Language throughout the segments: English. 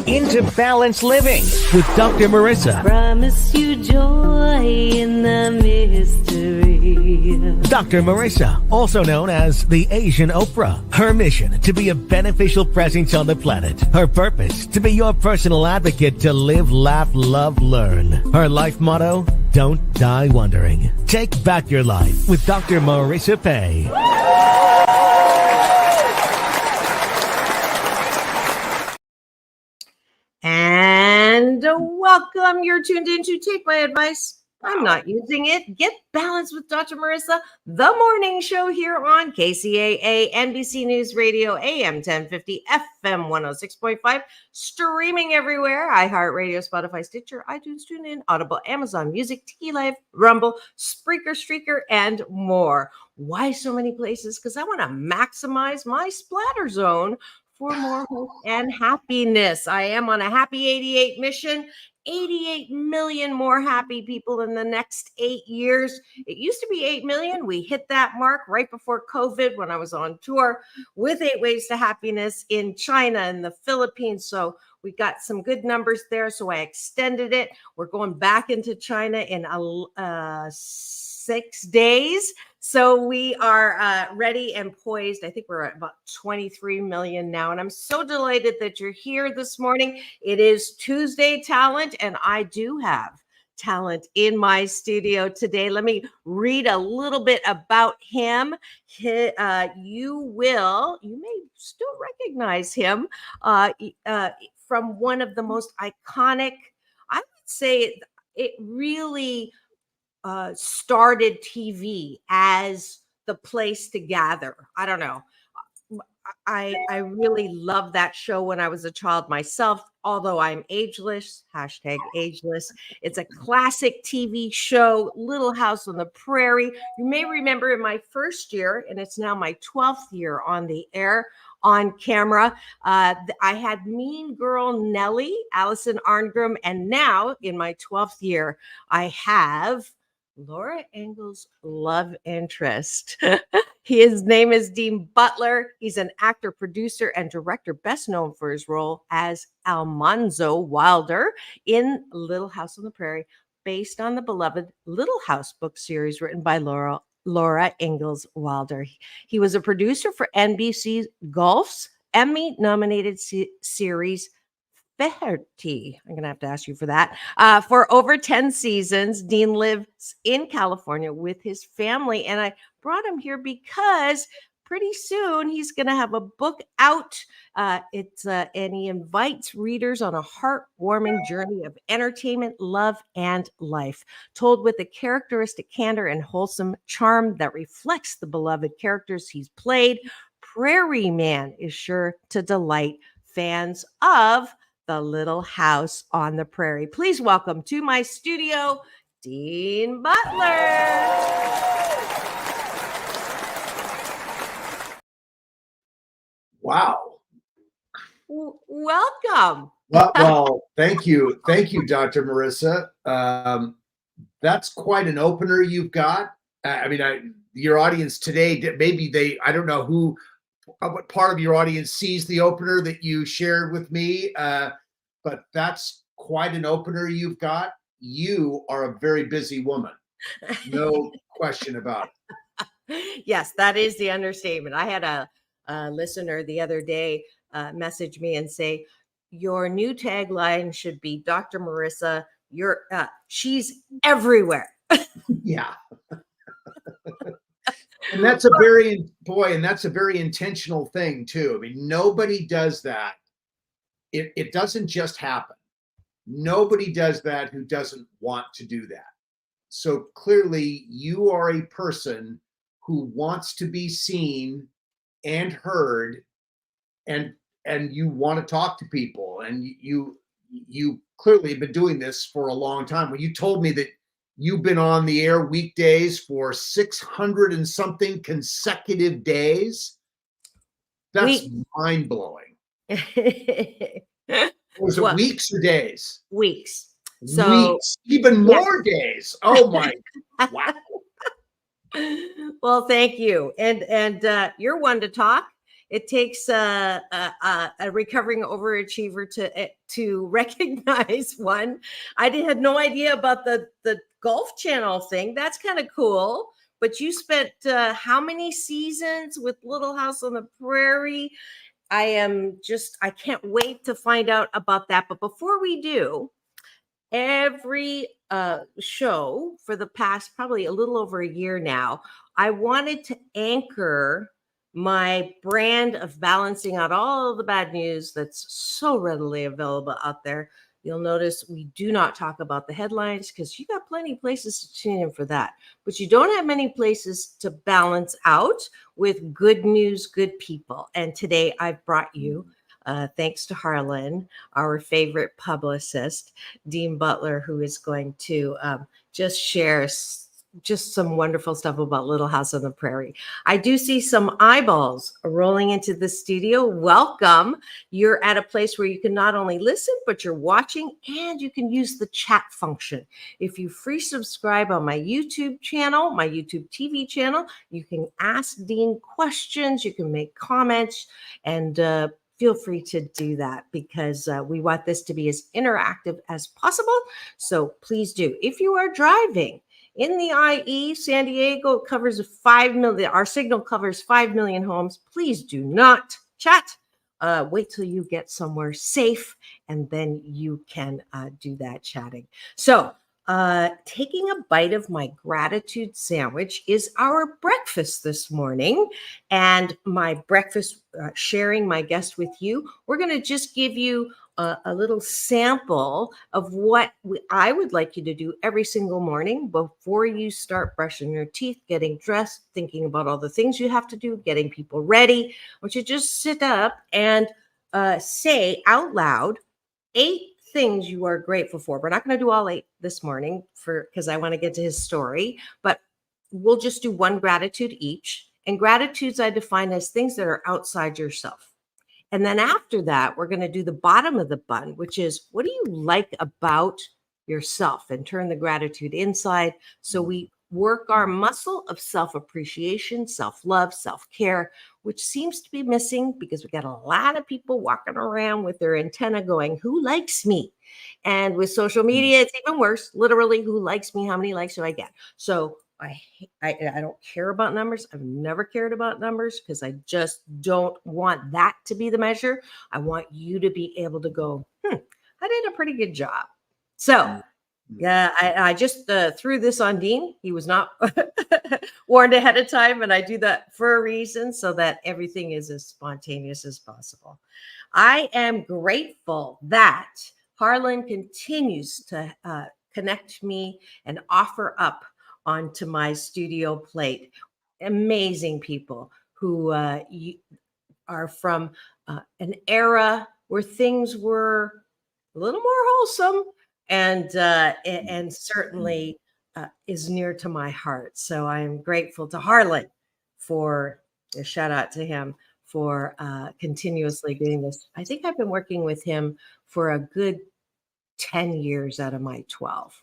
into balanced living with Dr. Marissa. Promise you joy in the mystery. Dr. Marissa, also known as the Asian Oprah. Her mission, to be a beneficial presence on the planet. Her purpose, to be your personal advocate to live, laugh, love, learn. Her life motto, don't die wondering. Take back your life with Dr. Marissa Pei. And welcome. You're tuned in to Take My Advice. I'm not using it. Get balanced with Dr. Marissa, the morning show here on KCAA, NBC News Radio, AM 1050, FM 106.5, streaming everywhere. iHeartRadio, Spotify, Stitcher, iTunes, TuneIn, Audible, Amazon Music, Tiki Live, Rumble, Spreaker, Streaker, and more. Why so many places? Because I want to maximize my splatter zone for more hope and happiness. I am on a happy 88 mission. 88 million more happy people in the next 8 years. It used to be 8 million. We hit that mark right before COVID when I was on tour with 8 Ways to Happiness in China and the Philippines. So we got some good numbers there. So I extended it. We're going back into China in 6 days. So we are ready and poised. I think we're at about 23 million now. And I'm so delighted that you're here this morning. It is Tuesday Talent, and I do have talent in my studio today. Let me read a little bit about him. You may still recognize him from one of the most iconic, I would say it really started TV as the place to gather. I don't know. I really loved that show when I was a child myself, although I'm ageless, #ageless. It's a classic TV show, Little House on the Prairie. You may remember in my first year, and it's now my 12th year on the air, on camera, I had mean girl Nellie, Alison Arngrim, and now in my 12th year, I have Laura Ingalls' love interest. His name is Dean Butler. He's an actor, producer, and director, best known for his role as Almanzo Wilder in Little House on the Prairie, based on the beloved Little House book series written by Laura Ingalls Wilder. He was a producer for NBC Golf's Emmy-nominated series Feherty. I'm going to have to ask you for that. For over 10 seasons, Dean lives in California with his family. And I brought him here because pretty soon he's going to have a book out. And he invites readers on a heartwarming journey of entertainment, love, and life, told with a characteristic candor and wholesome charm that reflects the beloved characters he's played. Prairie Man is sure to delight fans of the Little House on the Prairie. Please welcome to my studio, Dean Butler. Wow. Welcome. Well, thank you. Thank you, Dr. Marissa. That's quite an opener you've got. Your audience today, maybe I don't know what part of your audience sees the opener that you shared with me, but that's quite an opener you've got. You are a very busy woman. No question about it. Yes, that is the understatement. I had a listener the other day message me and say, your new tagline should be, Dr. Marissa, she's everywhere. Yeah. And that's a very intentional thing too. I mean, nobody does that. It doesn't just happen. Nobody does that who doesn't want to do that. So clearly you are a person who wants to be seen and heard, and you want to talk to people, and you clearly have been doing this for a long time. When you told me that you've been on the air weekdays for 600 and something consecutive days, that's mind-blowing. Was it weeks or days? Weeks. Weeks. Even more days. Oh my, wow. Well, thank you. And you're one to talk. It takes a recovering overachiever to recognize one. I had no idea about the Golf Channel thing. That's kind of cool. But you spent how many seasons with Little House on the Prairie? I can't wait to find out about that. But before we do, every show for the past probably a little over a year now, I wanted to anchor my brand of balancing out all of the bad news that's so readily available out there. You'll notice we do not talk about the headlines because you got plenty of places to tune in for that. But you don't have many places to balance out with good news, good people. And today I've brought you, thanks to Harlan, our favorite publicist, Dean Butler, who is going to just share just some wonderful stuff about Little House on the Prairie. I do see some eyeballs rolling into the studio. Welcome. You're at a place where you can not only listen, but you're watching and you can use the chat function. If you free subscribe on my YouTube channel, my YouTube TV channel, you can ask Dean questions, you can make comments, and feel free to do that because we want this to be as interactive as possible. So please do. If you are driving, in the IE, San Diego covers 5 million. Our signal covers 5 million homes. Please do not chat. Wait till you get somewhere safe, and then you can do that chatting. So taking a bite of my gratitude sandwich is our breakfast this morning. And my breakfast, sharing my guest with you, we're going to just give you a little sample of what I would like you to do every single morning before you start brushing your teeth, getting dressed, thinking about all the things you have to do, getting people ready. I want you to just sit up and say out loud 8 things you are grateful for. We're not going to do all 8 this morning because I want to get to his story, but we'll just do one gratitude each. And gratitudes I define as things that are outside yourself. And then after that, we're going to do the bottom of the bun, which is what do you like about yourself, and turn the gratitude inside. So we work our muscle of self-appreciation, self-love, self-care, which seems to be missing because we got a lot of people walking around with their antenna going, who likes me? And with social media, it's even worse. Literally, who likes me? How many likes do I get? So I don't care about numbers. I've never cared about numbers because I just don't want that to be the measure. I want you to be able to go, I did a pretty good job. So yeah, I just threw this on Dean. He was not warned ahead of time, and I do that for a reason so that everything is as spontaneous as possible. I am grateful that Harlan continues to connect me and offer up onto my studio plate amazing people who are from an era where things were a little more wholesome and certainly is near to my heart. So I'm grateful to Harlan for a shout out to him for continuously doing this. I think I've been working with him for a good 10 years out of my 12.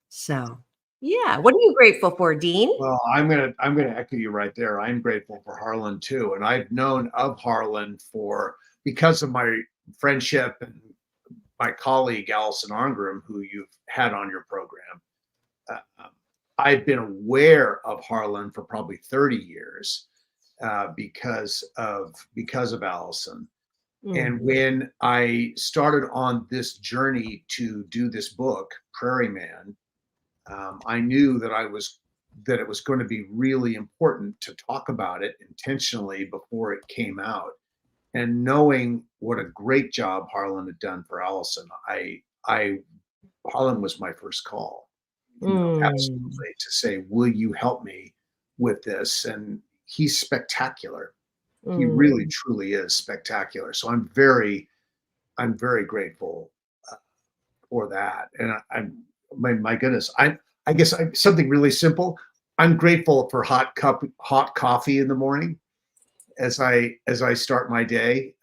So yeah, what are you grateful for, Dean? Well, I'm gonna echo you right there. I'm grateful for Harlan too, and I've known of Harlan because of my friendship and my colleague Alison Arngrim, who you've had on your program. I've been aware of Harlan for probably 30 years because of Alison. And when I started on this journey to do this book, Prairie Man, I knew that it was going to be really important to talk about it intentionally before it came out. And knowing what a great job Harlan had done for Alison, Harlan was my first call, absolutely, to say, will you help me with this? And he's spectacular. He really, truly is spectacular. So I'm very grateful for that. And my goodness, I guess something really simple. I'm grateful for hot coffee in the morning as I start my day.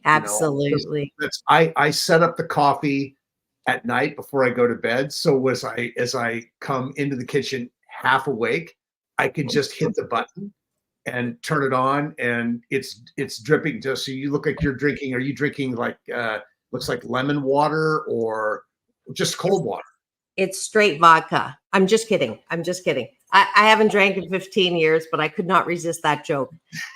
Absolutely. I set up the coffee at night before I go to bed. So as I come into the kitchen half awake, I can just hit the button and turn it on, and it's dripping. Just so you look like you're drinking. Are you drinking like looks like lemon water or just cold water? It's straight vodka. I'm just kidding. I'm just kidding. I haven't drank in 15 years, but I could not resist that joke.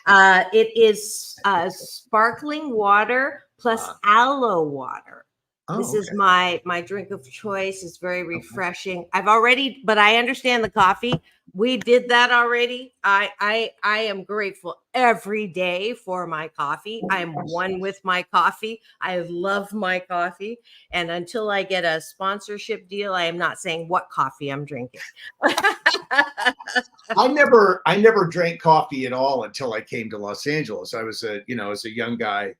It is sparkling water plus aloe water. This is my drink of choice. It's very refreshing. But I understand the coffee. We did that already. I am grateful every day for my coffee. I am one with my coffee. I love my coffee. And until I get a sponsorship deal, I am not saying what coffee I'm drinking. I never drank coffee at all until I came to Los Angeles. I was as a young guy,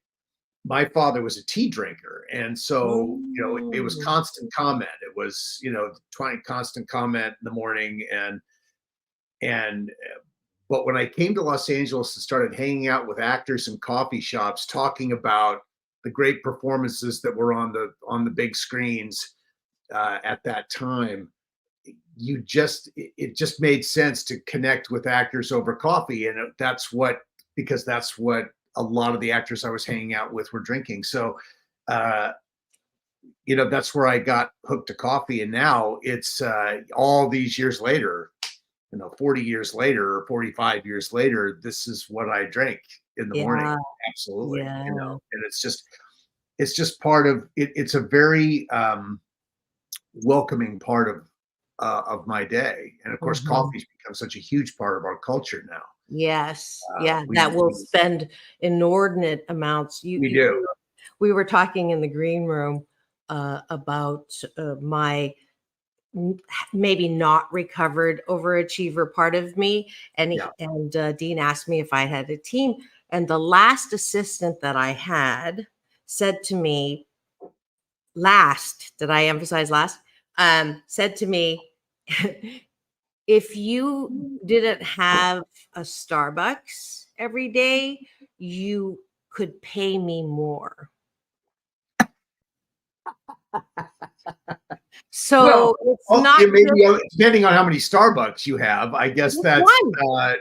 my father was a tea drinker. And so, it was constant comment. It was, constant comment in the morning. But when I came to Los Angeles and started hanging out with actors in coffee shops, talking about the great performances that were on the big screens at that time, it just made sense to connect with actors over coffee. And because that's what a lot of the actors I was hanging out with were drinking. So, that's where I got hooked to coffee. And now it's all these years later, 40 years later or 45 years later, this is what I drink in the morning. Absolutely. And it's just part of it. It's a very welcoming part of my day. And of course, coffee's become such a huge part of our culture now. Yes. That will spend inordinate amounts. We do. We were talking in the green room about my maybe not recovered overachiever part of me. And Dean asked me if I had a team. And the last assistant that I had said to me, did I emphasize last? Said to me, if you didn't have a Starbucks every day, you could pay me more. So it's not depending on how many Starbucks you have, I guess that's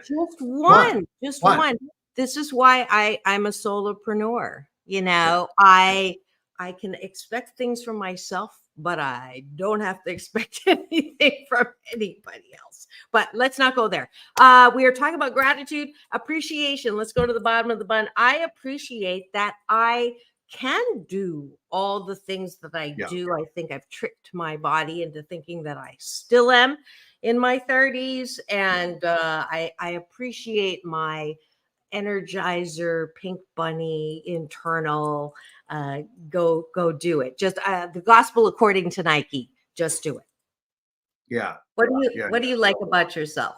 just one. This is why I'm a solopreneur. I can expect things from myself, but I don't have to expect anything from anybody else. But let's not go there. We are talking about gratitude, appreciation. Let's go to the bottom of the bun. I appreciate that I can do all the things that I do. I think I've tricked my body into thinking that I still am in my 30s. And I appreciate my Energizer, Pink Bunny, internal, go do it. Just the gospel according to Nike, just do it. Yeah. What do you like about yourself?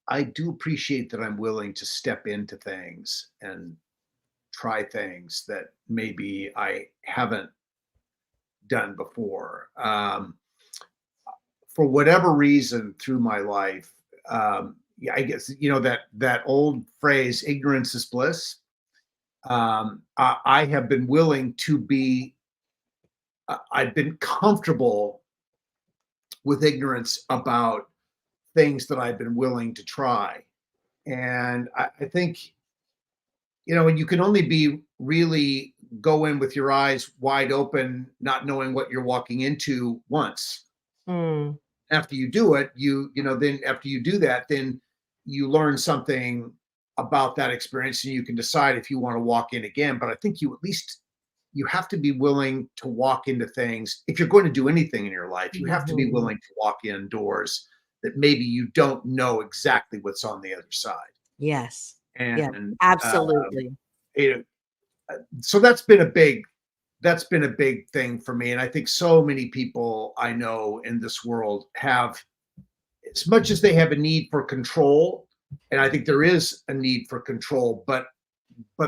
I do appreciate that I'm willing to step into things and try things that maybe I haven't done before. For whatever reason through my life, I guess, that old phrase, ignorance is bliss. I have been willing to I've been comfortable with ignorance about things that I've been willing to try. And I think, and you can only really go in with your eyes wide open, not knowing what you're walking into once. After you do it, then after you do that, then you learn something about that experience and you can decide if you want to walk in again. But I think you have to be willing to walk into things. If you're going to do anything in your life, you have to be willing to walk in doors that maybe you don't know exactly what's on the other side. Yes. And absolutely. So that's been a big thing for me. And I think so many people I know in this world have, as much as they have a need for control, and I think there is a need for control, but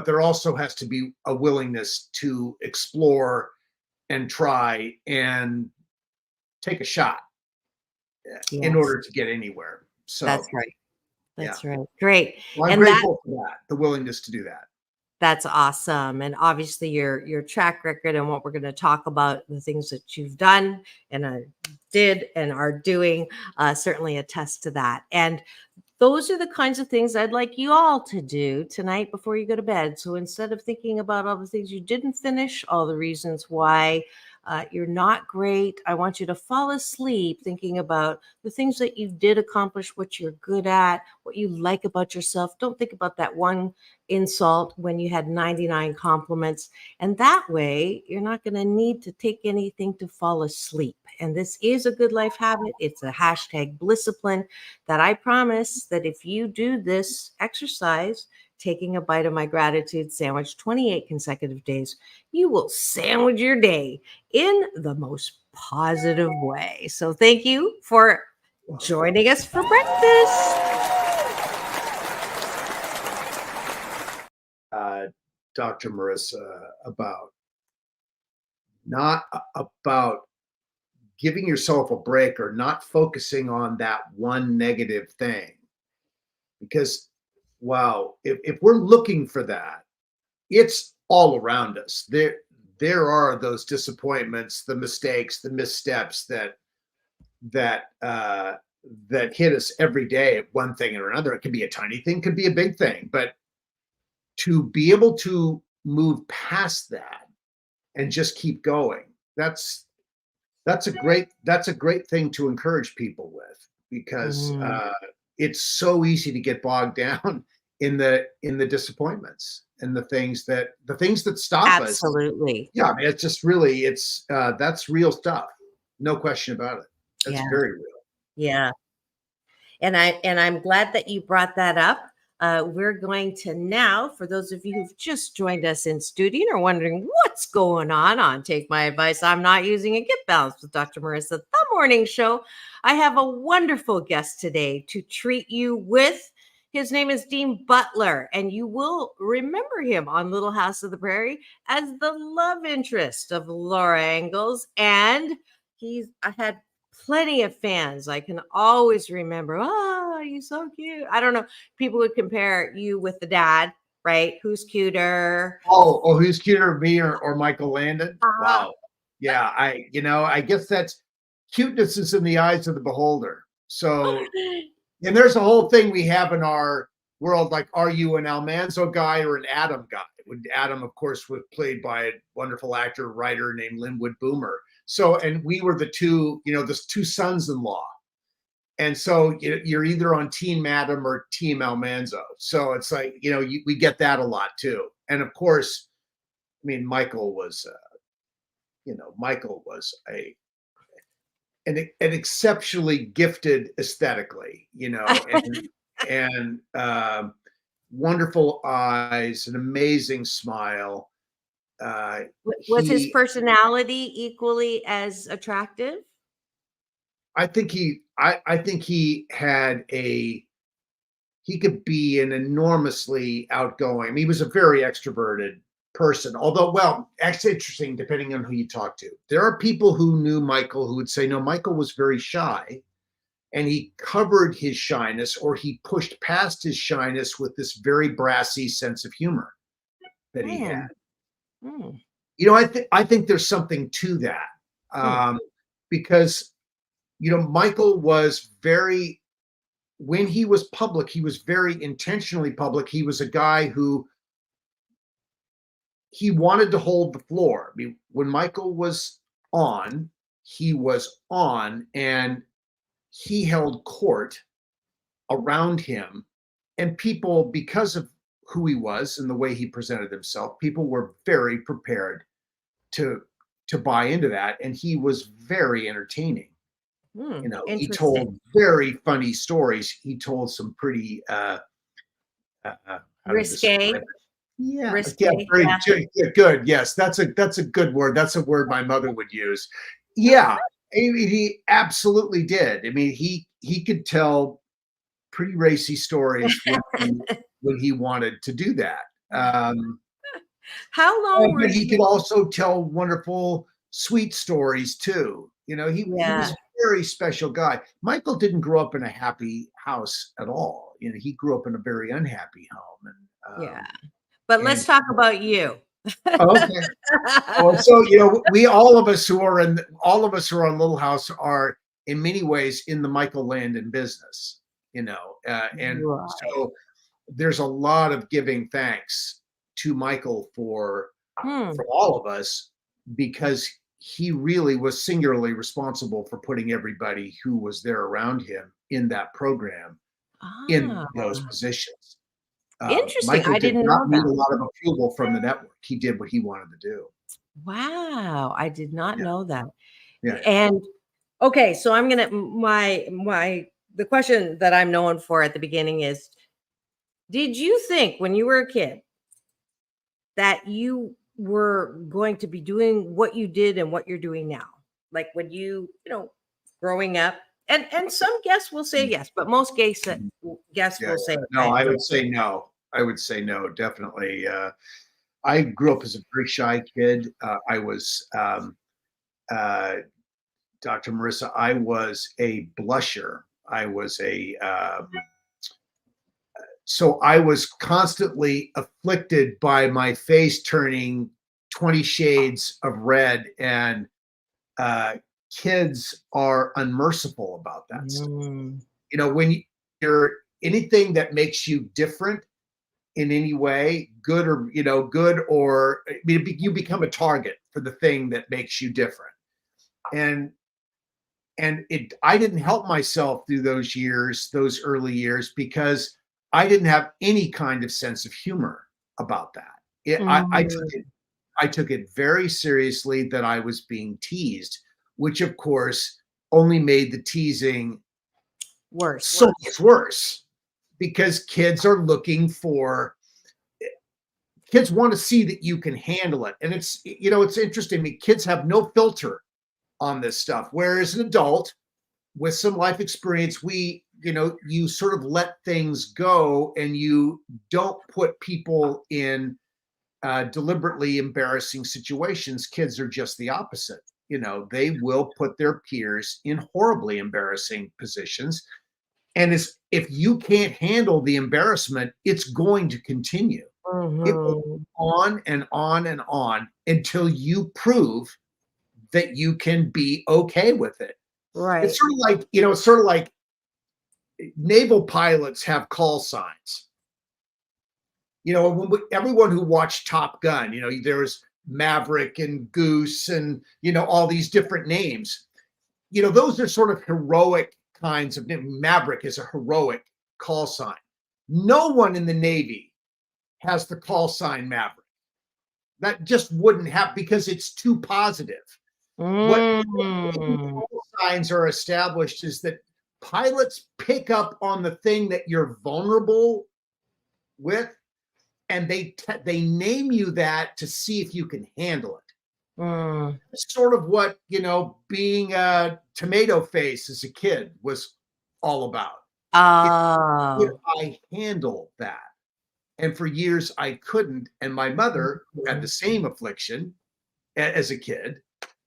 there also has to be a willingness to explore and try and take a shot in order to get anywhere. So that's right. That's right. Great. Well, I'm grateful for that, the willingness to do that. That's awesome. And obviously your track record and what we're going to talk about, the things that you've done and did and are doing, certainly attest to that. And those are the kinds of things I'd like you all to do tonight before you go to bed. So instead of thinking about all the things you didn't finish, all the reasons why you're not great, I want you to fall asleep thinking about the things that you did accomplish, what you're good at, what you like about yourself. Don't think about that one insult when you had 99 compliments. And that way, you're not going to need to take anything to fall asleep. And this is a good life habit. It's a hashtag Blisscipline that I promise that if you do this exercise, taking a bite of my gratitude sandwich 28 consecutive days, you will sandwich your day in the most positive way. So thank you for joining us for breakfast. Dr. Marissa, not about giving yourself a break or not focusing on that one negative thing. Because, wow, if we're looking for that, it's all around us. There are those disappointments, the mistakes, the missteps that hit us every day at one thing or another. It could be a tiny thing, could be a big thing, but to be able to move past that and just keep going, that's a great thing to encourage people with, because it's so easy to get bogged down in the disappointments and the things that stop us. Absolutely. Yeah, I mean, it's just really, that's real stuff. No question about it. That's very real. Yeah. And I'm glad that you brought that up. We're going to now, for those of you who've just joined us in studio and are wondering what's going on Take My Advice, I'm Not Using It, Get Balanced with Dr. Marissa, the morning show. I have a wonderful guest today to treat you with. His name is Dean Butler, and you will remember him on Little House of the Prairie as the love interest of Laura Ingalls. And I had plenty of fans. I can always remember, oh, you're so cute. I don't know. People would compare you with the dad, right? Who's cuter? Oh, who's cuter, me or Michael Landon? Wow. Yeah, I guess that's cuteness is in the eyes of the beholder. So, and there's a whole thing we have in our world, like, are you an Almanzo guy or an Adam guy? Adam, of course, was played by a wonderful actor, writer named Linwood Boomer. So, and we were the two sons-in-law. And so you're either on Team Adam or Team Almanzo. So it's like, we get that a lot too. And of course, I mean, Michael was an exceptionally gifted aesthetically, and wonderful eyes, an amazing smile. Was his personality equally as attractive? I think he could be an enormously outgoing. I mean, he was a very extroverted person, although, well, that's interesting depending on who you talk to. There are people who knew Michael who would say, no, Michael was very shy and he covered his shyness, or he pushed past his shyness with this very brassy sense of humor that he had. I think there's something to that, because Michael was when he was public, he was very intentionally public. He was a guy who he wanted to hold the floor. I mean, when Michael was on, he was on, and he held court around him. And people, because of who he was and the way he presented himself, people were very prepared to buy into that. And he was very entertaining. He told very funny stories. He told some pretty risque. Yeah, risque, good. Yes, that's a good word. That's a word my mother would use. Yeah, I mean, he absolutely did. I mean, he could tell pretty racy stories when he wanted to do that. How long were he could also tell wonderful, sweet stories too. He was a very special guy. Michael didn't grow up in a happy house at all. He grew up in a very unhappy home. And But let's talk about you. Okay. Oh, so we all of us who are on Little House are in many ways in the Michael Landon business, and Right. so there's a lot of giving thanks to Michael for all of us, because he really was singularly responsible for putting everybody who was there around him in that program in those positions. Interesting. Michael I did didn't not know need that. a lot of approval from the network. He did what he wanted to do. Wow, I did not Yeah. know that. Yeah. And okay, so I'm gonna the question that I'm known for at the beginning is, did you think when you were a kid that you were going to be doing what you did and what you're doing now? Like when growing up, and some guests will say yes, but most guests Yeah. will say No, I would say no. I would say no, definitely. I grew up as a very shy kid. I was Dr. Marissa, I was a blusher. I was so I was constantly afflicted by my face turning 20 shades of red, and kids are unmerciful about that stuff. When you're anything that makes you different in any way, good or you become a target for the thing that makes you different. And I didn't help myself through those early years, because I didn't have any kind of sense of humor about that. I took it very seriously that I was being teased, which of course only made the teasing so much worse, because kids want to see that you can handle it. And it's interesting. I mean, kids have no filter on this stuff, whereas an adult with some life experience, you sort of let things go, and you don't put people in deliberately embarrassing situations. Kids are just the opposite. They will put their peers in horribly embarrassing positions. And if you can't handle the embarrassment, it's going to continue. It will go on and on and on until you prove that you can be okay with it. Right. It's sort of like naval pilots have call signs. Everyone who watched Top Gun, there was Maverick and Goose and all these different names. Those are sort of heroic kinds of. Maverick is a heroic call sign. No one in the Navy has the call sign Maverick. That just wouldn't happen, because it's too positive. What call signs are established is that pilots pick up on the thing that you're vulnerable with, and they name you that to see if you can handle it. It's sort of what being a tomato face as a kid was all about. Could I handle that? And for years I couldn't. And my mother, who had the same affliction as a kid,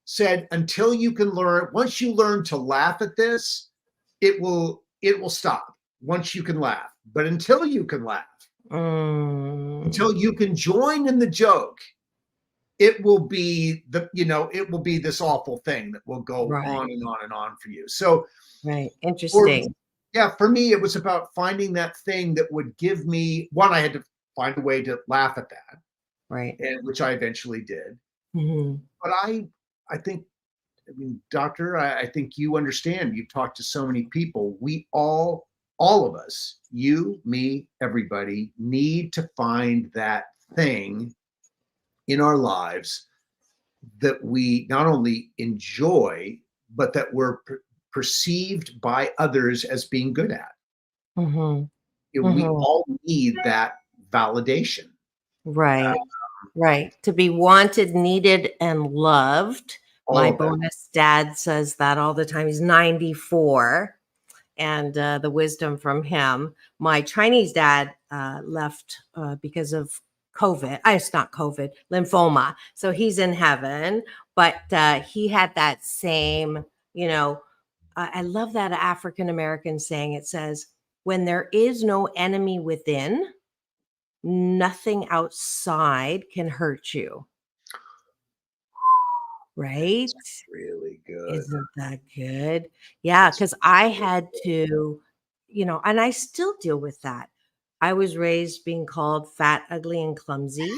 said, until you can once you learn to laugh at this, it will stop once you can laugh. But until you can laugh, until you can join in the joke, it will be this awful thing that will go on and on and on for you. So, interesting. For me, it was about finding that thing that would give me one. I had to find a way to laugh at that, and which I eventually did. But I think, Doctor, I think you understand. You've talked to so many people. We all of us, you, me, everybody, need to find that thing in our lives that we not only enjoy, but that we're perceived by others as being good at. We all need that validation. Right. To be wanted, needed, and loved. My bonus dad says that all the time. He's 94. And the wisdom from him. My Chinese dad left because of COVID. It's not COVID, lymphoma. So he's in heaven. But he had that same, I love that African American saying. It says, when there is no enemy within, nothing outside can hurt you. Right? That's really good. Isn't that good? Yeah, because I had to, and I still deal with that. I was raised being called fat, ugly, and clumsy.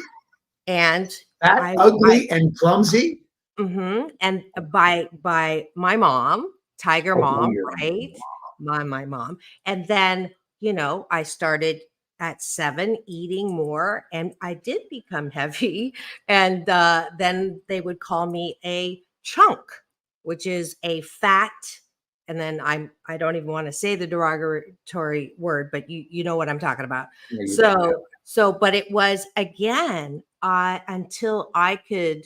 And Fat, I ugly, and clumsy. and by my mom, Tiger Oh, Mom, your right? My mom. And then, I started at 7 eating more, and I did become heavy. And then they would call me a chunk, which is a fat. And then I don't even want to say the derogatory word, but you know what I'm talking about. Yeah, you do, yeah. So but it was, again, until I could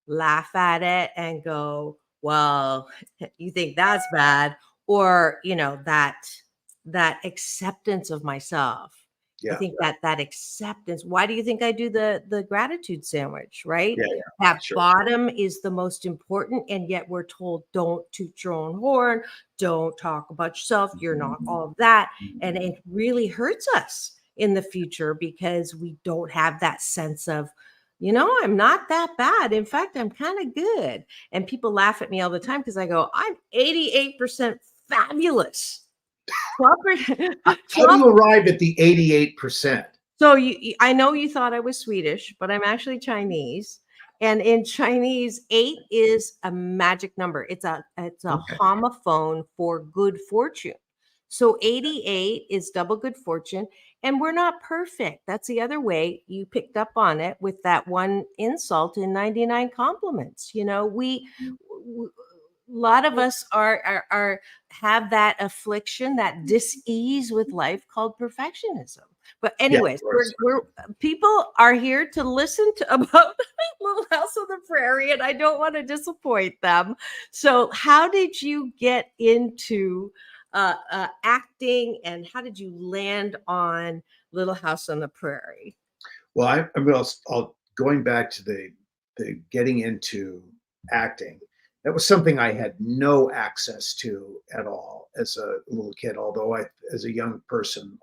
laugh at it and go, well, you think that's bad, or that acceptance of myself. I Yeah, think that acceptance. Why do you think I do the gratitude sandwich, right? yeah, That sure. bottom is the most important, and yet we're told, don't toot your own horn, don't talk about yourself, you're not all of that. And it really hurts us in the future because we don't have that sense of, I'm not that bad. In fact, I'm kind of good. And people laugh at me all the time because I go, I'm 88% fabulous. How do you arrive at the 88%? So I know you thought I was Swedish, but I'm actually Chinese. And in Chinese, 8 is a magic number. It's a Okay. homophone for good fortune. So 88 is double good fortune, and we're not perfect. That's the other way you picked up on it with that one insult in 99 compliments. A lot of us are have that affliction, that dis-ease with life called perfectionism. But Yeah, of anyways, course. we're people are here to listen to about Little House on the Prairie, and I don't want to disappoint them. So, how did you get into acting, and how did you land on Little House on the Prairie? Well, I mean, I'll going back to the getting into acting. That was something I had no access to at all as a little kid. As a young person,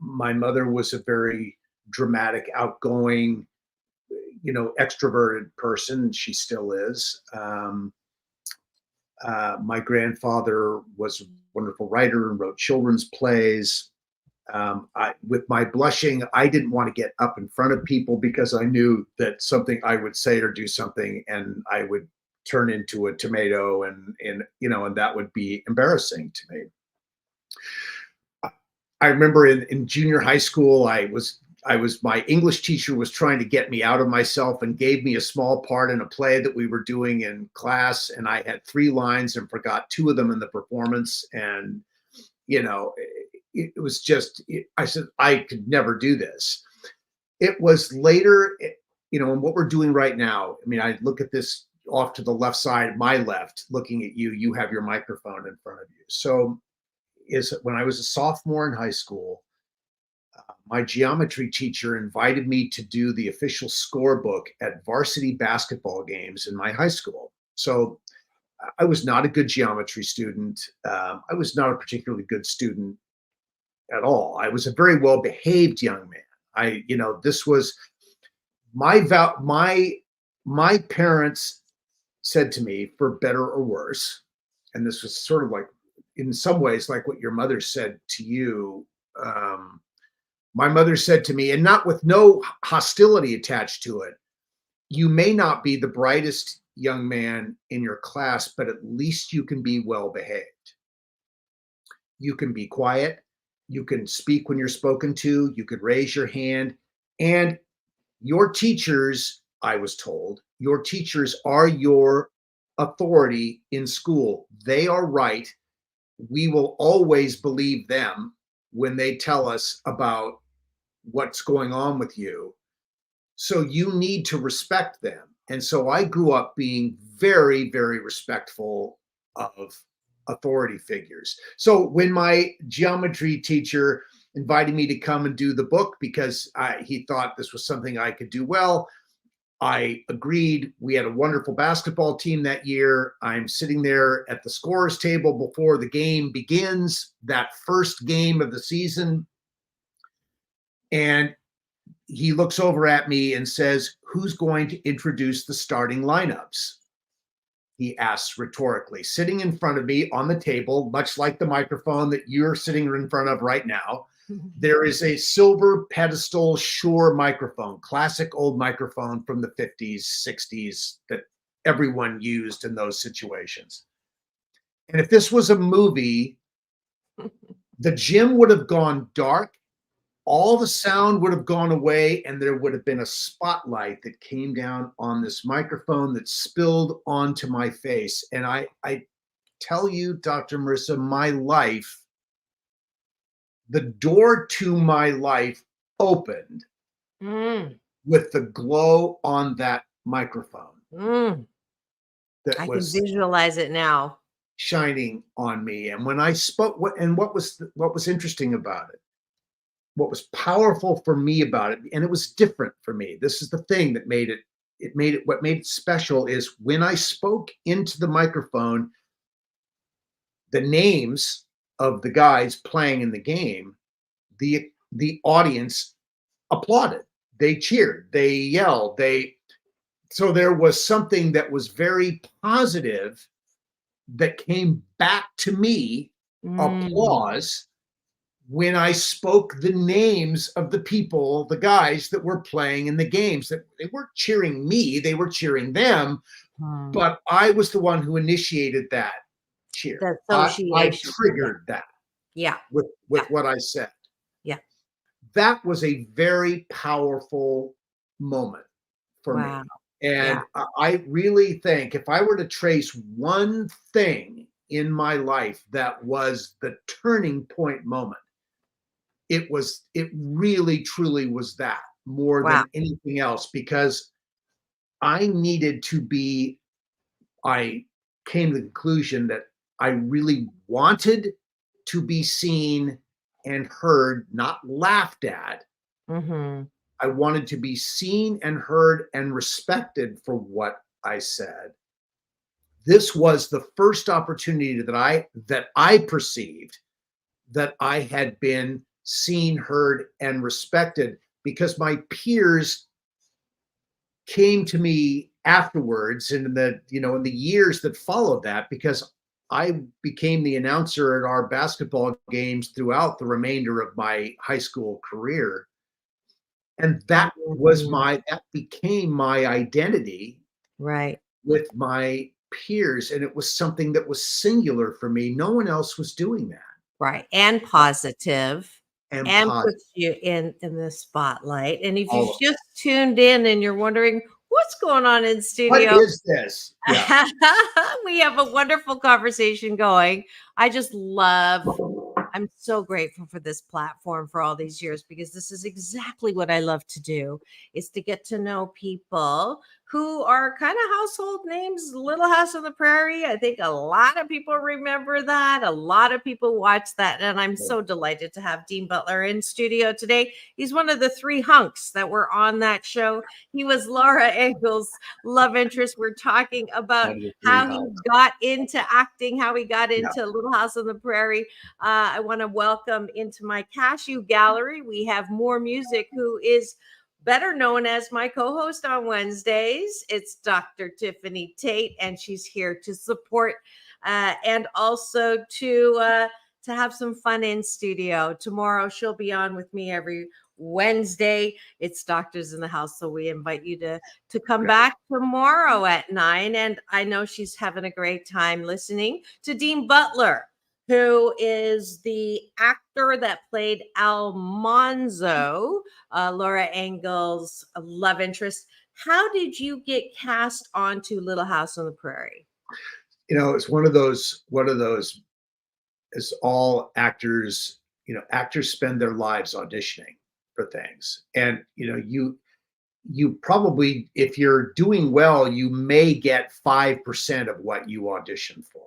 my mother was a very dramatic, outgoing, extroverted person. She still is. My grandfather was a wonderful writer and wrote children's plays. With my blushing, I didn't want to get up in front of people because I knew that something I would say or do something, and I would turn into a tomato, and that would be embarrassing to me. I remember in junior high school, my English teacher was trying to get me out of myself and gave me a small part in a play that we were doing in class, and I had 3 lines and forgot 2 of them in the performance, and it was just, I said, I could never do this. It was later, and what we're doing right now. I mean, I look at this off to the left side, my left, looking at you. You have your microphone in front of you. So, when I was a sophomore in high school, my geometry teacher invited me to do the official scorebook at varsity basketball games in my high school. So I was not a good geometry student. I was not a particularly good student at all. I was a very well-behaved young man. This was my parents said to me, for better or worse, and this was sort of like, in some ways, like what your mother said to you. My mother said to me, and not with no hostility attached to it, you may not be the brightest young man in your class, but at least you can be well behaved. You can be quiet. You can speak when you're spoken to. You could raise your hand. And your teachers, I was told, your teachers are your authority in school. They are right. We will always believe them when they tell us about what's going on with you. So you need to respect them. And so I grew up being very, very respectful of authority figures. So when my geometry teacher invited me to come and do the book because he thought this was something I could do well, I agreed. We had a wonderful basketball team that year. I'm sitting there at the scorer's table before the game begins, that first game of the season. And he looks over at me and says, "Who's going to introduce the starting lineups?" He asks rhetorically, sitting in front of me on the table, much like the microphone that you're sitting in front of right now. There is a silver pedestal Shure microphone, classic old microphone from the 50s, 60s that everyone used in those situations. And if this was a movie, the gym would have gone dark, all the sound would have gone away, and there would have been a spotlight that came down on this microphone that spilled onto my face. And I tell you, Dr. Marissa, my life, the door to my life opened with the glow on that microphone that I was can visualize it now. shining on me. And when I spoke, what was interesting about it, what was powerful for me about it, and it was different for me. This is the thing that made it what made it special is when I spoke into the microphone, the names of the guys playing in the game, the audience applauded, they cheered, they yelled, so there was something that was very positive that came back to me, applause, when I spoke the names of the people, the guys that were playing in the games. That they weren't cheering me, they were cheering them, but I was the one who initiated that cheer. The I association. triggered that Yeah. with what I said. Yeah. That was a very powerful moment for Wow. me. And I really think if I were to trace one thing in my life that was the turning point moment, it really truly was that, more than anything else, because I came to the conclusion that I really wanted to be seen and heard, not laughed at. I wanted to be seen and heard and respected for what I said. This was the first opportunity that I perceived that I had been seen, heard, and respected, because my peers came to me afterwards in the years that followed that, because I became the announcer at our basketball games throughout the remainder of my high school career. And that became my identity, right, with my peers. And it was something that was singular for me. No one else was doing that. right, and positive, And puts you in the spotlight. And if All you've of just tuned in and you're wondering what's going on in What studio, is this? Yeah. we have a wonderful conversation going. I'm so grateful for this platform for all these years, because this is exactly what I love to do, is to get to know people who are kind of household names. Little House on the Prairie, I think a lot of people remember that. A lot of people watch that. And I'm so delighted to have Dean Butler in studio today. He's one of the 3 hunks that were on that show. He was Laura Ingalls' love interest. We're talking about how he got into acting, how he got into Little House on the Prairie. I want to welcome into my cashew gallery, we have More Music, who is better known as my co-host on Wednesdays. It's Dr. Tiffany Tate, and she's here to support and also to have some fun in studio. Tomorrow she'll be on with me every Wednesday. It's Doctors in the House, so we invite you to come back tomorrow at 9. And I know she's having a great time listening to Dean Butler, who is the actor that played Almanzo, Laura Ingalls' love interest. How did you get cast onto Little House on the Prairie? It's one of those, as all actors, actors spend their lives auditioning for things. And, you probably, if you're doing well, you may get 5% of what you audition for.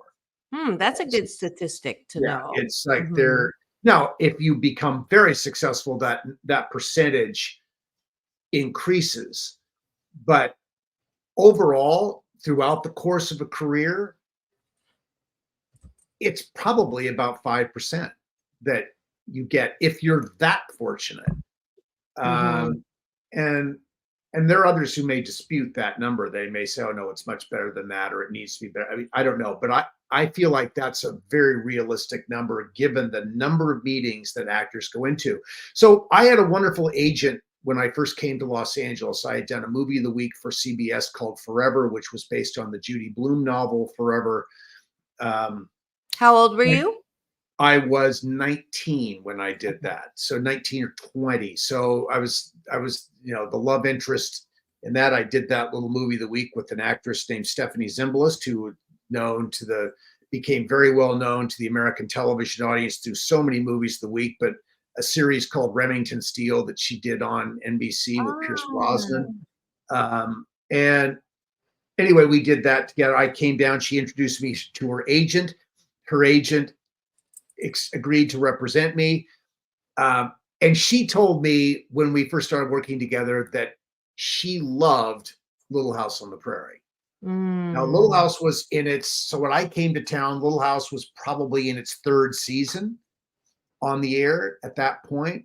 That's a good statistic to know. It's like now, if you become very successful, that percentage increases. But overall, throughout the course of a career, it's probably about 5% that you get, if you're that fortunate. And there are others who may dispute that number. They may say, oh no, it's much better than that, or it needs to be better. I mean, I don't know, but I feel like that's a very realistic number given the number of meetings that actors go into. So I had a wonderful agent when I first came to Los Angeles. I had done a movie of the week for CBS called Forever, which was based on the Judy Blume novel Forever. How old were you? I was 19 when I did that. So 19 or 20. So I was, the love interest in that. I did that little movie of the week with an actress named Stephanie Zimbalist, who became very well known to the American television audience through so many movies of the week, but a series called Remington Steele that she did on NBC with Pierce Brosnan. And anyway, we did that together. I came down, she introduced me to her agent. Her agent agreed to represent me. And she told me when we first started working together that she loved Little House on the Prairie. Now, Little House was so when I came to town, Little House was probably in its third season on the air at that point.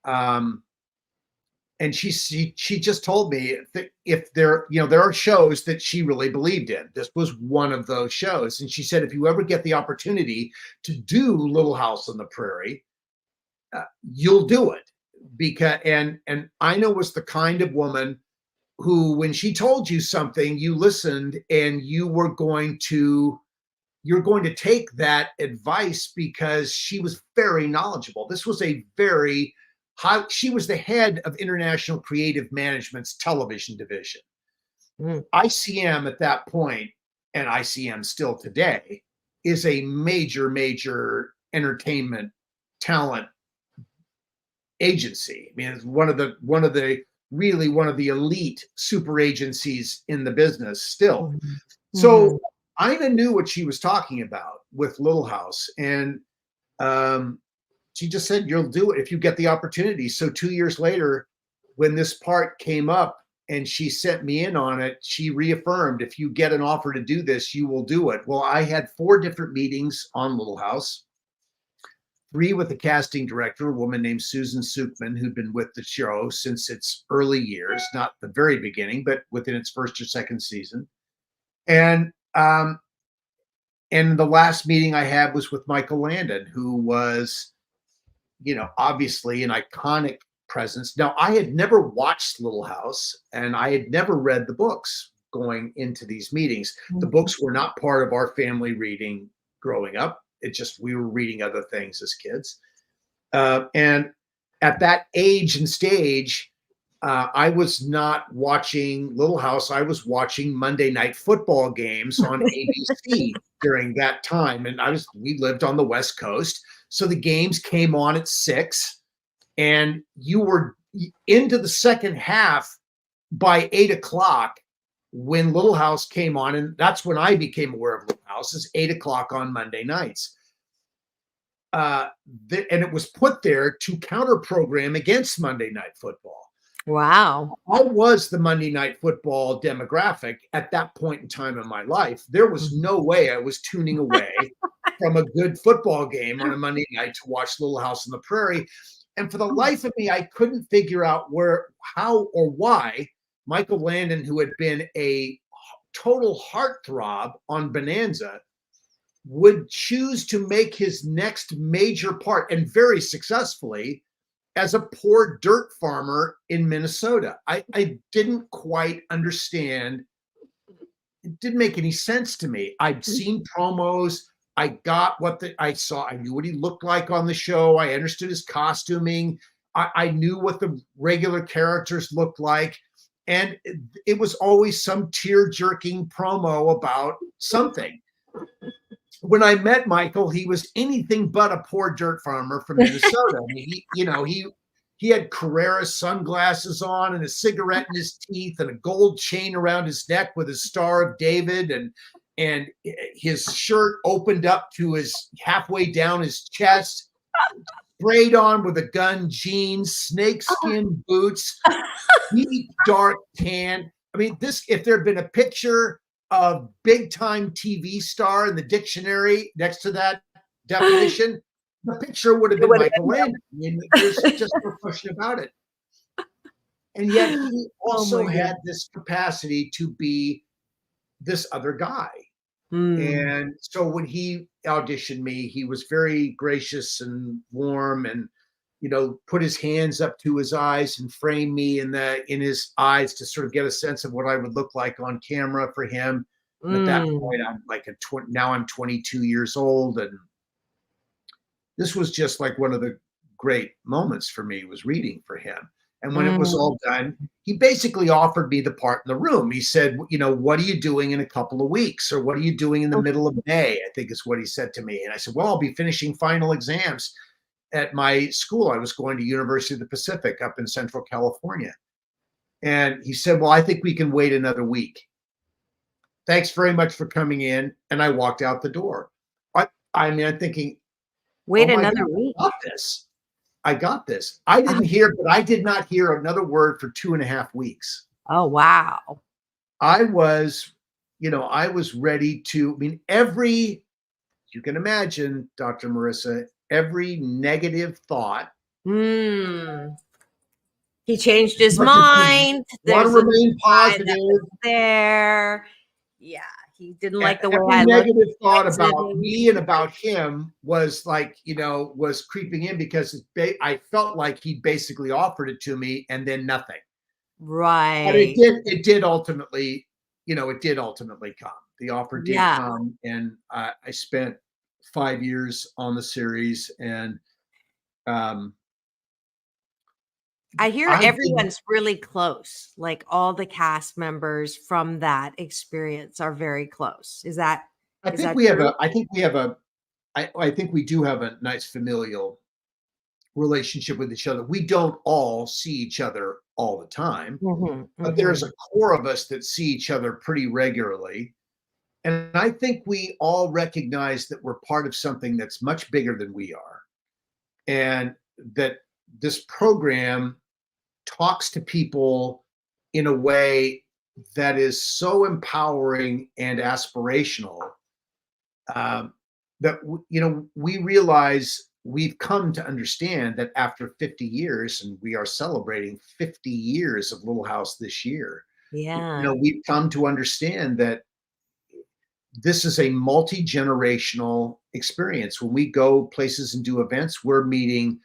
And she just told me that if there are shows that she really believed in. This was one of those shows. And she said, if you ever get the opportunity to do Little House on the Prairie, you'll do it. And Ina was the kind of woman who, when she told you something, you listened and you're going to take that advice because she was very knowledgeable. This was she was the head of International Creative Management's television division. ICM at that point, and ICM still today, is a major, major entertainment talent agency. I mean, it's one of the elite super agencies in the business still. So Ina knew what she was talking about with Little House, and she just said, you'll do it if you get the opportunity. So 2 years later, when this part came up and she sent me in on it, she reaffirmed, if you get an offer to do this, you will do it. Well, I had 4 different meetings on Little House, 3 with the casting director, a woman named Susan Sukman, who'd been with the show since its early years, not the very beginning, but within its first or second season. And the last meeting I had was with Michael Landon, who was, obviously an iconic presence. Now, I had never watched Little House and I had never read the books going into these meetings. The books were not part of our family reading growing up. It just, we were reading other things as kids. And at that age and stage, I was not watching Little House. I was watching Monday Night Football games on ABC during that time. And we lived on the West Coast. So the games came on at 6 and you were into the second half by 8 o'clock when Little House came on. And that's when I became aware of Little House, is 8 o'clock on Monday nights. And it was put there to counter program against Monday Night Football. Wow. I was the Monday Night Football demographic at that point in time in my life. There was no way I was tuning away from a good football game on a Monday night to watch Little House on the Prairie. And for the life of me, I couldn't figure out how or why Michael Landon, who had been a total heartthrob on Bonanza, would choose to make his next major part, and very successfully, as a poor dirt farmer in Minnesota. I didn't quite understand. It didn't make any sense to me. I'd seen promos. I got I saw. I knew what he looked like on the show. I understood his costuming. I knew what the regular characters looked like. And it was always some tear-jerking promo about something. When I met Michael, he was anything but a poor dirt farmer from Minnesota. I mean, he had Carrera sunglasses on and a cigarette in his teeth and a gold chain around his neck with his Star of David, and his shirt opened up to his halfway down his chest, sprayed on with a gun jeans, snakeskin boots, deep dark tan. I mean, if there had been a picture of big time TV star in the dictionary next to that definition, the picture would have been Michael Landon. I mean, there's just no question about it. And yet he also my had this capacity to be this other guy. And so when he auditioned me, he was very gracious and warm, and put his hands up to his eyes and framed me in his eyes to sort of get a sense of what I would look like on camera for him. And at that point, I'm like now I'm 22 years old, and this was just like one of the great moments for me, was reading for him. And when it was all done, he basically offered me the part in the room. He said, what are you doing in a couple of weeks? Or what are you doing in the middle of May? I think is what he said to me. And I said, well, I'll be finishing final exams at my school. I was going to University of the Pacific up in Central California. And he said, well, I think we can wait another week. Thanks very much for coming in. And I walked out the door. I'm thinking, Wait oh another God, week. I got this. I did not hear another word for 2.5 weeks. Oh, wow. I was ready to, you can imagine, Dr. Marissa, every negative thought. He changed his mind. Want to remain positive. There. Yeah. He didn't like the way every I negative looked. thought about me and about him was like, was creeping in, because I felt like he basically offered it to me and then nothing. Right. But it did ultimately come. The offer did come, and I spent 5 years on the series, and I hear everyone's really close. Like all the cast members from that experience are very close. Is that? I think we do have a nice familial relationship with each other. We don't all see each other all the time, but there's a core of us that see each other pretty regularly. And I think we all recognize that we're part of something that's much bigger than we are. And that this program talks to people in a way that is so empowering and aspirational, that we realize we've come to understand that after 50 years, and we are celebrating 50 years of Little House this year. Yeah. We've come to understand that this is a multi-generational experience. When we go places and do events, we're meeting,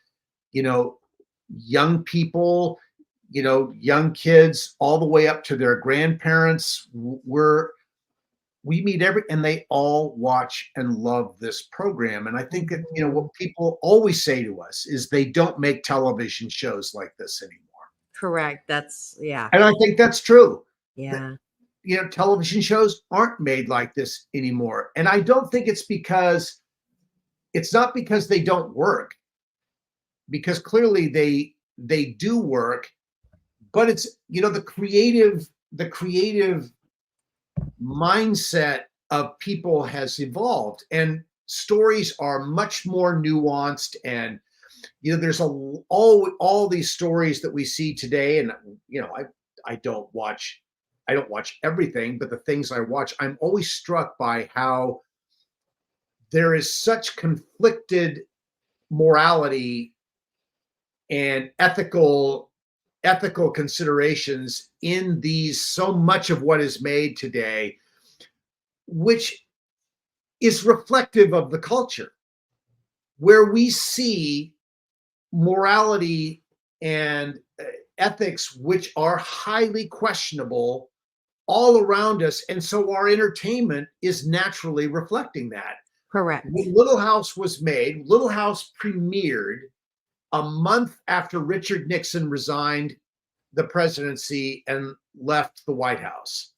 young people, young kids, all the way up to their grandparents. We meet and they all watch and love this program. And I think that, what people always say to us is they don't make television shows like this anymore. Correct. That's, yeah. And I think that's true. Yeah. Television shows aren't made like this anymore. And I don't think it's not because they don't work, because clearly they do work, but it's, the creative mindset of people has evolved, and stories are much more nuanced. And, there's all these stories that we see today. And, I don't watch everything, but the things I watch, I'm always struck by how there is such conflicted morality and ethical considerations in so much of what is made today, which is reflective of the culture, where we see morality and ethics which are highly questionable all around us. And so our entertainment is naturally reflecting that. Correct. When Little House was made, Little House premiered a month after Richard Nixon resigned the presidency and left the White House.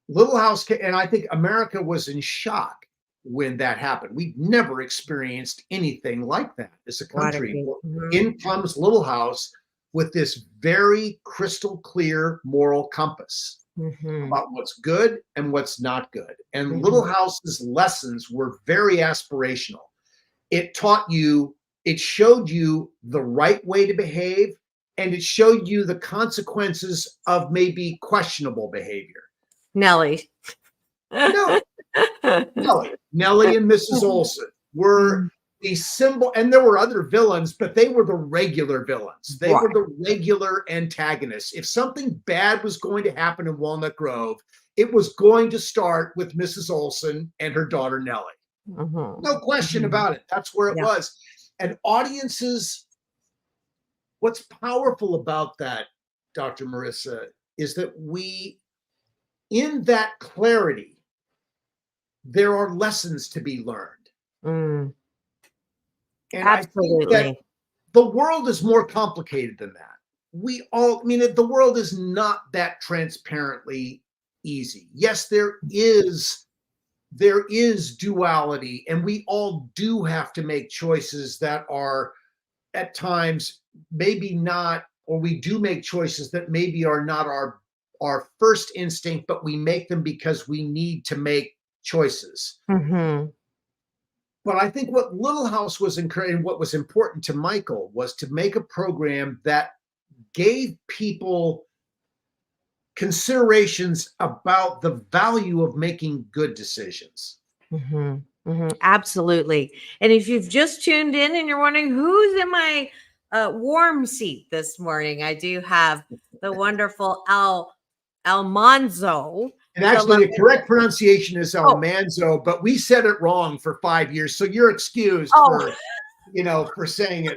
Little House, and I think America was in shock when that happened. We'd never experienced anything like that as a country. In comes Little House with this very crystal clear moral compass about what's good and what's not good. And Little House's lessons were very aspirational. It showed you the right way to behave, and it showed you the consequences of maybe questionable behavior. Nellie. Nellie and Mrs. Olsen were, the symbol, and there were other villains, but they were the regular villains. They were the regular antagonists. If something bad was going to happen in Walnut Grove, it was going to start with Mrs. Olson and her daughter Nellie. No question about it. That's where it was. And audiences, what's powerful about that, Dr. Marissa, is that in that clarity, there are lessons to be learned. And Absolutely. I think that the world is more complicated than that. The world is not that transparently easy. Yes, there is duality, and we all do have to make choices that are at times maybe not, or we do make choices that maybe are not our first instinct, but we make them because we need to make choices. But I think what Little House was encouraging, what was important to Michael, was to make a program that gave people considerations about the value of making good decisions. Absolutely. And if you've just tuned in and you're wondering who's in my warm seat this morning, I do have the wonderful Almanzo. And actually, the correct pronunciation is Almanzo, but we said it wrong for 5 years, so you're excused for saying it,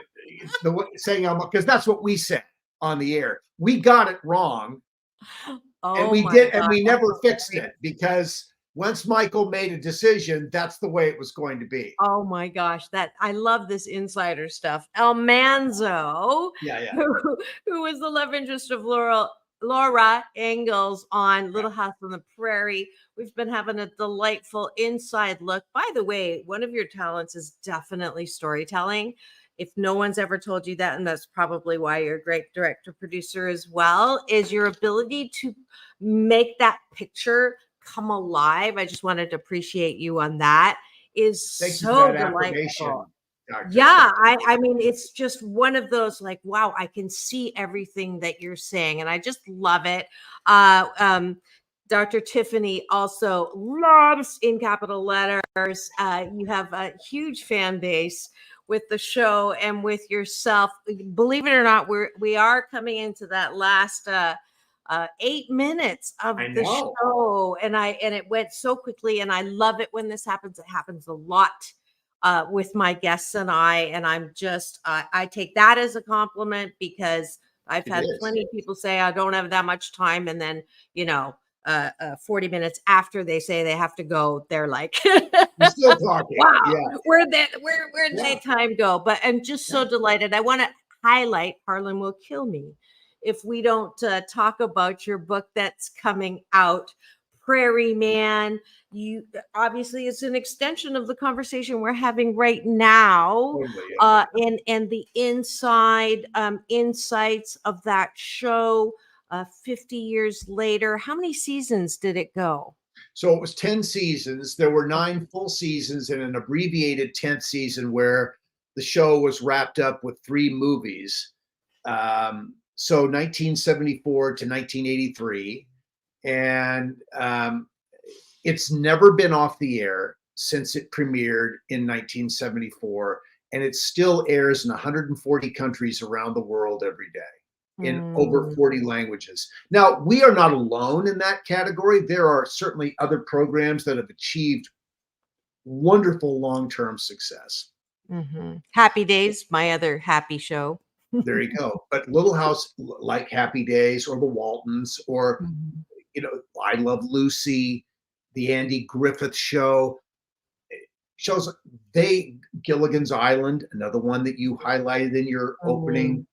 because that's what we said on the air. We got it wrong, and we never fixed it, because once Michael made a decision, that's the way it was going to be. Oh my gosh, I love this insider stuff. Almanzo, who was the love interest of Laura Ingalls on Little House on the Prairie. We've been having a delightful inside look. By the way, one of your talents is definitely storytelling. If no one's ever told you that, and that's probably why you're a great director producer as well, is your ability to make that picture come alive. I just wanted to appreciate you on that. Thank so you for that delightful. Yeah, I mean, it's just one of those like, wow, I can see everything that you're saying, and I just love it. Dr. Tiffany also loves, in capital letters. You have a huge fan base with the show and with yourself. Believe it or not, we are coming into that last 8 minutes of the show, and it went so quickly, and I love it when this happens. It happens a lot with my guests and I'm just I take that as a compliment, because I've had plenty of people say I don't have that much time, and then 40 minutes after they say they have to go, they're like, You're still talking. Wow, where'd that time go? But I'm just so delighted. I want to highlight, Harlan will kill me if we don't talk about your book that's coming out, Prairie Man. You obviously, it's an extension of the conversation we're having right now, and the insights of that show 50 years later. How many seasons did it go? So it was 10 seasons. There were 9 full seasons and an abbreviated 10th season where the show was wrapped up with 3 movies. So 1974 to 1983. And it's never been off the air since it premiered in 1974. And it still airs in 140 countries around the world every day in over 40 languages. Now, we are not alone in that category. There are certainly other programs that have achieved wonderful long-term success. Happy Days, my other happy show. There you go. But Little House, like Happy Days or The Waltons, or I Love Lucy, the Andy Griffith Show, shows Gilligan's Island, another one that you highlighted in your opening.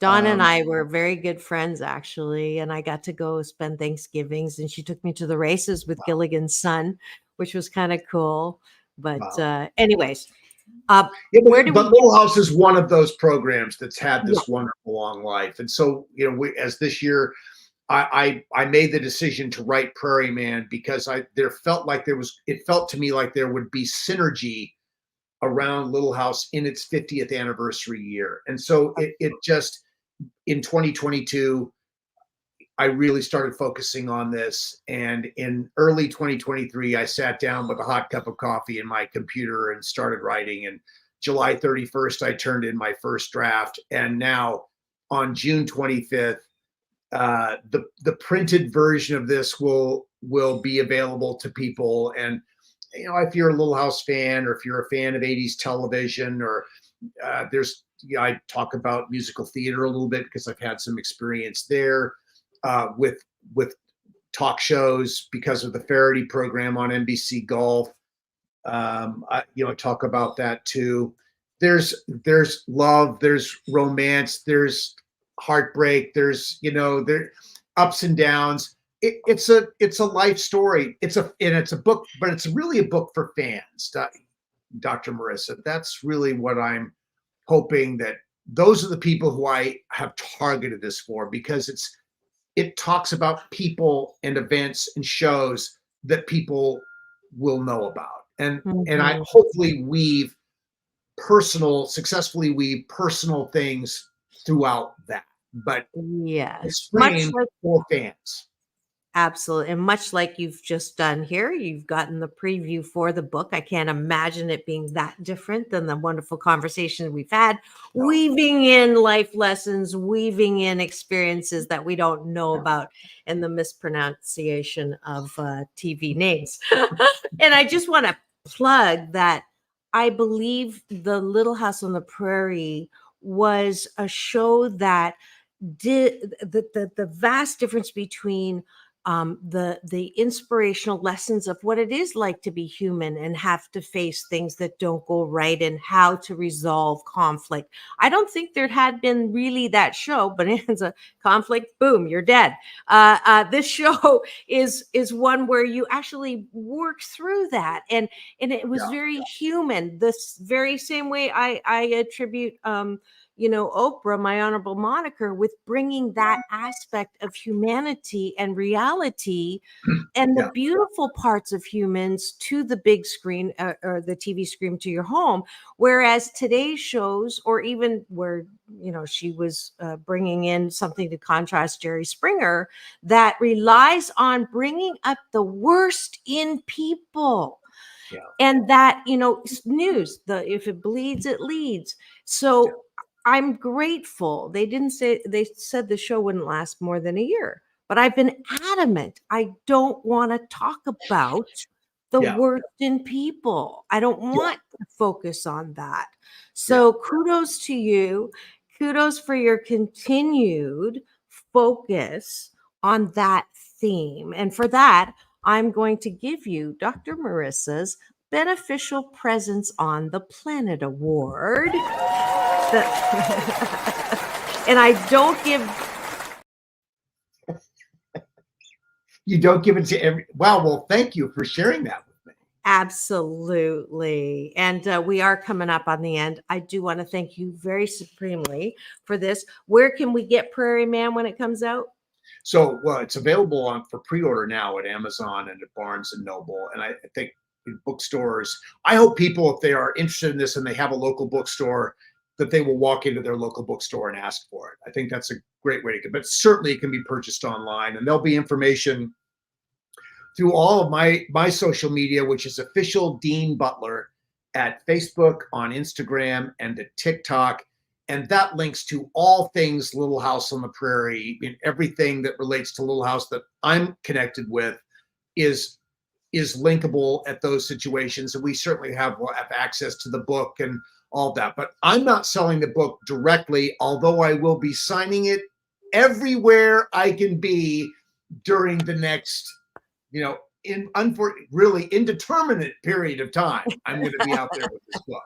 Dawn and I were very good friends, actually, and I got to go spend Thanksgivings, and she took me to the races with Gilligan's son, which was kind of cool. But anyways, but Little House is one of those programs that's had this wonderful long life. And so, as this year, I made the decision to write Prairie Man because it felt to me like there would be synergy around Little House in its 50th anniversary year. And so it just, in 2022, I really started focusing on this. And in early 2023, I sat down with a hot cup of coffee in my computer and started writing. And July 31st, I turned in my first draft. And now on June 25th, the printed version of this will be available to people. And, you know, if you're a Little House fan, or if you're a fan of 80s television, or I talk about musical theater a little bit because I've had some experience there with talk shows because of the Feherty program on NBC Golf. I talk about that too. There's love, there's romance, there's heartbreak, there's there ups and downs. It's a life story. It's a book, but it's really a book for fans, Dr. Marissa. That's really what I'm hoping, that those are the people who I have targeted this for, because it talks about people and events and shows that people will know about. And I hopefully successfully weave personal things throughout that. But yes, it's framed for fans. Absolutely. And much like you've just done here, you've gotten the preview for the book. I can't imagine it being that different than the wonderful conversation we've had, weaving in life lessons, weaving in experiences that we don't know about, and the mispronunciation of TV names. And I just want to plug that I believe The Little House on the Prairie was a show that did the vast difference between the inspirational lessons of what it is like to be human and have to face things that don't go right, and how to resolve conflict. I don't think there had been really that show, but it's a conflict, boom, you're dead. This show is one where you actually work through that, and it was very human. This very same way I attribute Oprah, my honorable moniker, with bringing that aspect of humanity and reality and the beautiful parts of humans to the big screen, or the TV screen, to your home. Whereas today's shows, or even where, she was bringing in something to contrast Jerry Springer, that relies on bringing up the worst in people. Yeah. And that, news, if it bleeds, it leads. So I'm grateful. They said the show wouldn't last more than a year, but I've been adamant. I don't want to talk about the worst in people. I don't want to focus on that. So kudos to you. Kudos for your continued focus on that theme. And for that, I'm going to give you Dr. Marissa's Beneficial Presence on the Planet Award. And I don't give. You don't give it to every. Wow. Well, thank you for sharing that with me. Absolutely. And we are coming up on the end. I do want to thank you very supremely for this. Where can we get Prairie Man when it comes out? So, it's available for pre-order now at Amazon and at Barnes and Noble. And I think in bookstores, I hope people, if they are interested in this and they have a local bookstore, that they will walk into their local bookstore and ask for it. I think that's a great way to go. But certainly it can be purchased online, and there'll be information through all of my social media, which is official Dean Butler, at Facebook, on Instagram, and at TikTok. And that links to all things Little House on the Prairie. Everything that relates to Little House that I'm connected with is linkable at those situations. And we certainly have access to the book and all that. But I'm not selling the book directly, although I will be signing it everywhere I can be during the next, really indeterminate period of time. I'm going to be out there with this book.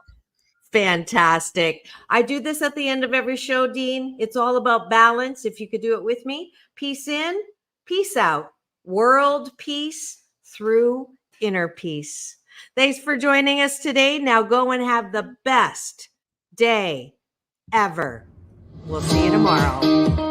Fantastic. I do this at the end of every show, Dean. It's all about balance. If you could do it with me. Peace in, peace out. World peace through inner peace. Thanks for joining us today. Now go and have the best day ever. We'll see you tomorrow.